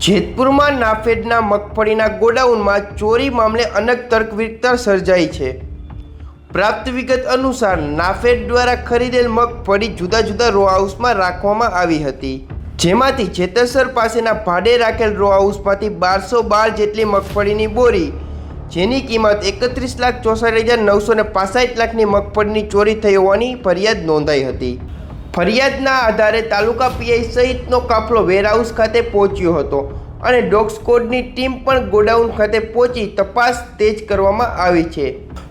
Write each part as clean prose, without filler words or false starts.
જેતપુરમાં નાફેડના મગફળીના ગોડાઉનમાં ચોરી મામલે અનેક તર્કવિતર્ક સર્જાઈ છે। પ્રાપ્ત વિગત અનુસાર નાફેડ દ્વારા ખરીદેલ મગફળી જુદા જુદા રો હાઉસમાં રાખવામાં આવી હતી, જેમાંથી જેતરસર પાસેના ભાડે રાખેલ રો હાઉસમાંથી 1212 જેટલી મગફળીની બોરી, જેની કિંમત 31,64,965 લાખની મગફળીની ચોરી થઈ હોવાની ફરિયાદ નોંધાઈ હતી। ફરિયાદના આધારે તાલુકા પીઆઈ સહિતનો કાફલો વેરહાઉસ ખાતે પહોંચ્યો હતો અને ડોગ સ્ક્વોડની ટીમ પણ ગોડાઉન ખાતે પહોંચી તપાસ તેજ કરવામાં આવી છે।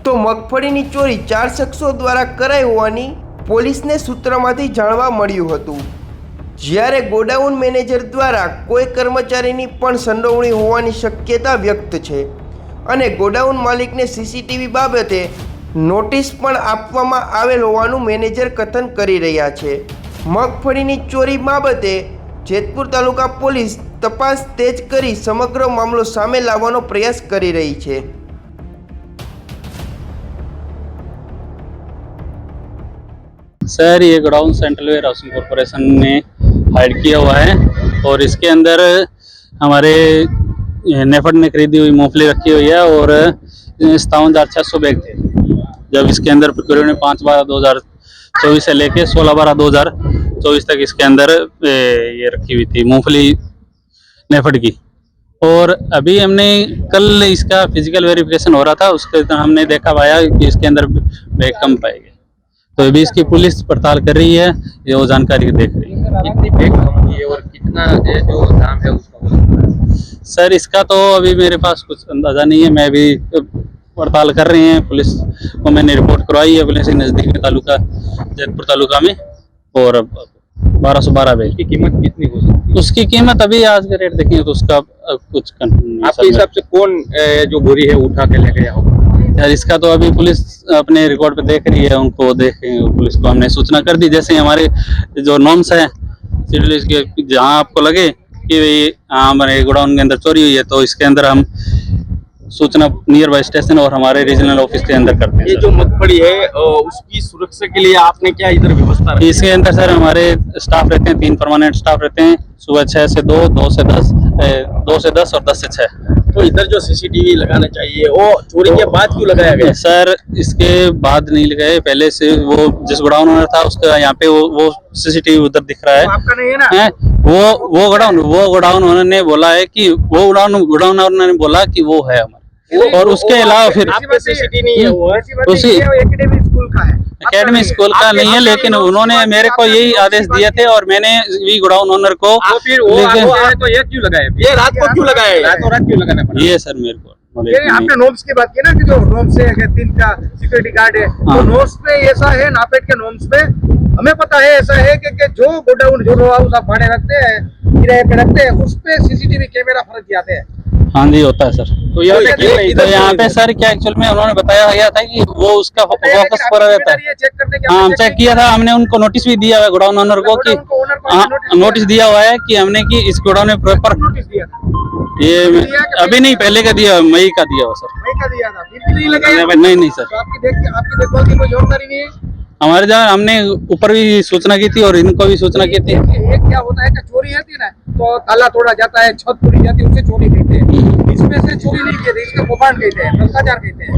તો મગફળીની ચોરી 4 શખ્સો દ્વારા કરાઈ હોવાની પોલીસને સૂત્રમાંથી જાણવા મળ્યું હતું, જ્યારે ગોડાઉન મેનેજર દ્વારા કોઈ કર્મચારીની પણ સંડોવણી હોવાની શક્યતા વ્યક્ત છે અને ગોડાઉન માલિકને સીસીટીવી બાબતે નોટિસ પણ આપવામાં આવેલ હોવાનું મેનેજર કથન કરી રહ્યા છે। મગફળીની ચોરી બાબતે જેતપુર તાલુકા પોલીસ તપાસ તેજ કરી સમગ્ર મામલો સામે લાવવાનો પ્રયાસ કરી રહી છે। सर, ये godown central warehousing corporation ने हायर किया हुआ है और इसके अंदर हमारे नेफेड ने खरीदी हुई मूंगफली रखी हुई है और 57,600 बैग थे। जब इसके अंदर प्रोक्योरमेंट ने 5/12/2024 से लेके 16/12/2024 तक इसके अंदर ये रखी हुई थी मूंगफली नेफेड की। और अभी हमने कल इसका फिजिकल वेरिफिकेशन हो रहा था, उसके हमने देखा पाया कि इसके अंदर बैग कम पाए गए, तो अभी इसकी पुलिस पड़ताल कर रही है, ये वो जानकारी देख रही है। कितनी बैग कम हुई है और कितना जो दाम है उसका? सर, इसका तो अभी मेरे पास कुछ अंदाजा नहीं है, मैं अभी पड़ताल कर रहे हैं। पुलिस को मैंने रिपोर्ट करवाई है पुलिस के नज़दीक में तालुका जेतपुर तालुका में, और 1212 बैग की कीमत कितनी हो सकती है? उसकी कीमत अभी आज का रेट देखेंगे तो उसका कुछ आपके हिसाब से कौन जो बोरी है उठा के ले गया होगा? यार, इसका तो अभी पुलिस अपने रिकॉर्ड पे देख रही है, उनको देखेंगे। पुलिस को हमने सूचना कर दी, जैसे हमारे जो नॉर्म्स हैं सिविल के, जहाँ आपको लगे कि भाई हाँ हमारे गोडाउन के अंदर चोरी हुई है तो इसके अंदर हम सूचना नियर बाई स्टेशन और हमारे रीजनल ऑफिस के अंदर करते हैं। ये जो मगफड़ी है उसकी सुरक्षा के लिए आपने क्या इधर व्यवस्था रखी? इसके अंदर सर हमारे स्टाफ रहते हैं, 3 परमानेंट स्टाफ रहते हैं, सुबह 6 से 2, 2 से 10 और 10 से 6। तो इधर जो सीसीटीवी लगाना चाहिए वो चोरी के बाद क्यों लगाया गया? सर, इसके बाद नहीं लगाए, पहले से वो जिस गोडाउन ओनर था उसका यहाँ पे वो सीसीटीवी उधर दिख रहा है। आपका नहीं है ना? वो गोडाउन ओनर ने बोला है कि वो गोडाउन ओनर ने बोला कि वो है हमारे, और उसके अलावा फिर आपका सीसीटीवी नहीं है, वो उसी एकेडमी स्कूल का है। एकेडमी स्कूल का नहीं है, लेकिन उन्होंने मेरे को यही आदेश दिए थे और मैंने भी गोडाउन ओनर को फिर वो तो ये क्यों लगाया? ये रात को क्यों लगाया? रातों रात क्यों लगाना पड़ा? ये सर मेरे को आपने नॉर्म्स की बात की ना कि जो नॉर्म्स है 3 का सिक्योरिटी गार्ड है, तो नॉर्म्स पे ऐसा है, नाफेड के नॉर्म्स पे हमें पता है ऐसा है कि जो गोडाउन जो रो हाउस आप भाड़े रखते हैं, किराए पे रखते हैं, उस पे सीसीटीवी कैमरा फर्क जाते हैं। हाँ जी, होता है सर। तो यहाँ पे सर क्या एक्चुअल में उन्होंने बताया गया था कि वो उसका फोकस पर रहता है। हाँ, हम चेक किया था, हमने उनको नोटिस भी दिया है गोडाउन ओनर को कि नोटिस दिया हुआ है कि हमने कि इस गोडाउन में प्रॉपर ये अभी नहीं, पहले का दिया, मई का दिया हुआ सर। मई का दिया था, फिर भी नहीं लगाया? नहीं सर, तो आपकी देखभाल की कोई जवाबदारी नहीं है? हमारे जहाँ हमने ऊपर भी सूचना की थी और इनको भी सूचना की थी। एक क्या होता है कि चोरी होती है ना, तो ताला तोड़ा जाता है, छत तोड़ी जाती है, उसे चोरी कहते हैं। इसमें से चोरी नहीं कहते, इसके कौभांड कहते हैं, भ्रष्टाचार कहते हैं।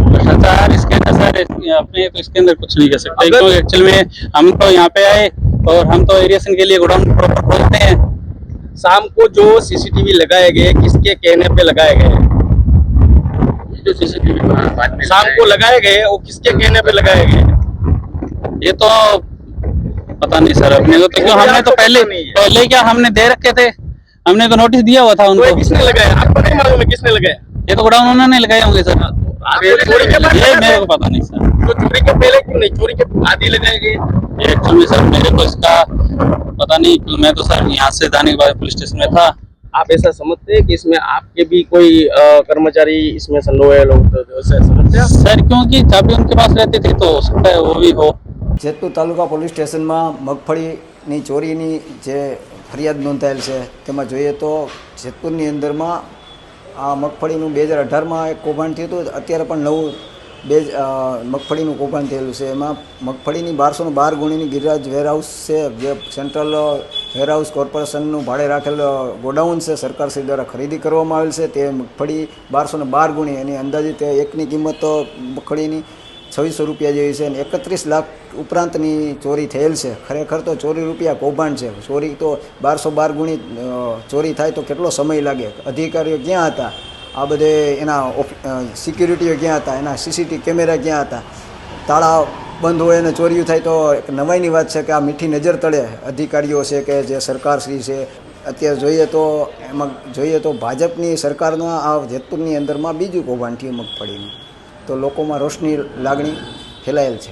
भ्रष्टाचार इसके अंदर सर अपने तो इसके अंदर कुछ नहीं कर सकते, क्योंकि एक्चुअल में हम तो यहाँ पे आए और हम तो एरिएशन के लिए गोडाउन प्रॉपर खोलते हैं। शाम को जो सीसीटीवी लगाए गए किसके कहने पे लगाए गए? जो सीसीटीवी शाम को लगाए गए वो किसके कहने पे लगाए गए? ये तो पता नहीं सर अपने को, तो क्यों हमने तो पहले क्या हमने दे रखे थे, हमने तो नोटिस दिया हुआ था उनको। तो किसने लगाया आपको नहीं मालूम है किसने लगाया? ये तो गोडाउन ओनर ने लगाए होंगे सर, चोरी के बाद ये मेरे को पता नहीं सर। तो चोरी के पहले क्यों नहीं, चोरी के बाद ही लगाए गए? एक्चुअल में सर मेरे को इसका पता नहीं, मैं तो सर यहाँ से जाने के बाद पुलिस स्टेशन में था। आप ऐसा समझते हैं कि इसमें आपके भी कोई कर्मचारी इसमें संडोए लोग, तो ऐसा समझते हैं सर? क्योंकि चाबी उनके पास रहती थी तो हो सकता है वो भी हो। જેતપુર તાલુકા પોલીસ સ્ટેશનમાં મગફળીની ચોરીની જે ફરિયાદ નોંધાયેલ છે તેમાં જોઈએ તો જેતપુરની અંદરમાં આ મગફળીનું 2018માં એક કૌભાંડ થયું હતું, અત્યારે પણ નવું મગફળીનું કૌભાંડ થયેલું છે। એમાં મગફળીની 1212 ગુણીની ગિરિરાજ વેરહાઉસ છે, જે સેન્ટ્રલ વેરહાઉસ કોર્પોરેશનનું ભાડે રાખેલ ગોડાઉન છે, સરકારશ્રી દ્વારા ખરીદી કરવામાં આવેલ છે. તે મગફળી 1212 ગુણી એની અંદાજિત એકની કિંમત મગફળીની 2600 રૂપિયા જેવી છે અને 31 લાખ ઉપરાંતની ચોરી થયેલ છે. ખરેખર તો ચોરી રૂપિયા કૌભાંડ છે. ચોરી તો 1212 ગુણી ચોરી થાય તો કેટલો સમય લાગે? અધિકારીઓ ક્યાં હતા? આ બધે એના સિક્યુરિટીઓ ક્યાં હતા? એના સીસીટીવી કેમેરા ક્યાં હતા? તાળા બંધ હોય અને ચોરીઓ થાય તો એક નવાઈની વાત છે કે આ મીઠી નજર તળે અધિકારીઓ છે કે જે સરકારશ્રી છે. અત્યારે જોઈએ તો ભાજપની સરકારના આ જેતપુરની અંદરમાં બીજું કૌભાંડ થયું મગફળીનું. તો લોકોમાં રોષની લાગણી ફેલાયેલ છે.